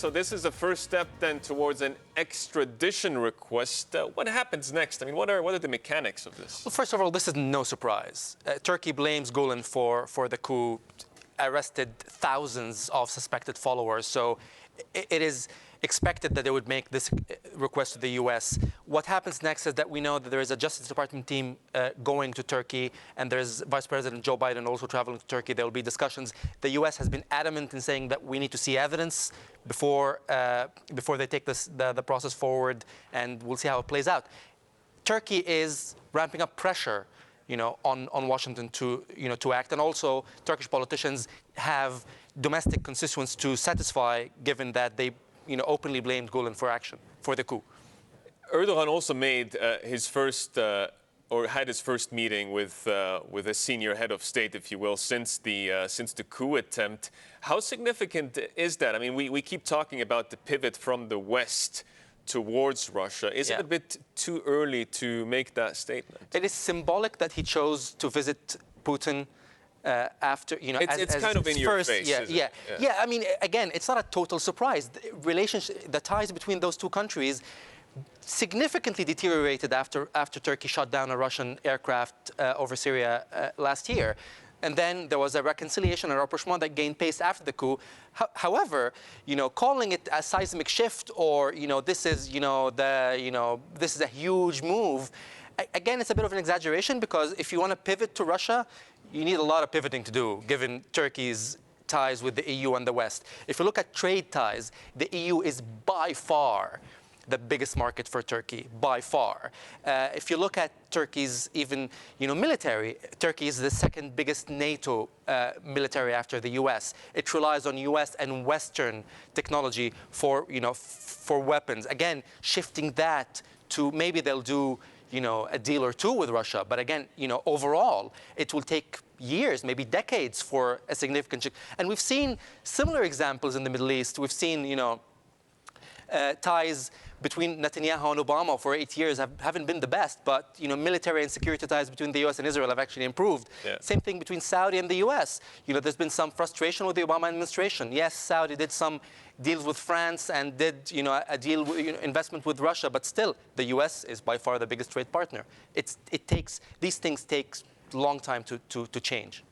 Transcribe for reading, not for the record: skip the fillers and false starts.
So this is the first step then towards an extradition request. What happens next? I mean, what are the mechanics of this? Well, first of all, this is no surprise. Turkey blames Gulen for the coup, arrested thousands of suspected followers. So it is expected that they would make this request to the U.S. What happens next is that we know that there is a Justice Department team going to Turkey, and there's Vice President Joe Biden also traveling to Turkey. There will be discussions. The U.S. has been adamant in saying that we need to see evidence before they take the process forward, and we'll see how it plays out. Turkey is ramping up pressure, on Washington to act, and also Turkish politicians have domestic constituents to satisfy, given that they openly blamed Gulen for the coup. Erdogan also made his first or had his first meeting with a senior head of state, if you will, since the coup attempt. How significant is that? I mean, we keep talking about the pivot from the West towards Russia. Is it a bit too early to make that statement? It is symbolic that he chose to visit Putin after, it's kind of in your face. Yeah. I mean, again, it's not a total surprise. The ties between those two countries significantly deteriorated after Turkey shot down a Russian aircraft over Syria last year. And then there was a reconciliation, a rapprochement that gained pace after the coup. However, calling it a seismic shift or this is this is a huge move. Again, it's a bit of an exaggeration, because if you want to pivot to Russia, you need a lot of pivoting to do, given Turkey's ties with the EU and the West. If you look at trade ties, the EU is by far the biggest market for Turkey, by far. If you look at Turkey's even, military, Turkey is the second biggest NATO military after the US. It relies on US and Western technology for weapons. Again, shifting that to maybe they'll do, a deal or two with Russia. But again, overall, it will take years, maybe decades for a significant shift. And we've seen similar examples in the Middle East. We've seen, ties between Netanyahu and Obama for 8 years haven't been the best, but military and security ties between the US and Israel have actually improved. Yeah. Same thing between Saudi and the US. There's been some frustration with the Obama administration. Yes, Saudi did some deals with France and did a deal investment with Russia, but still the US is by far the biggest trade partner. These things take a long time to change.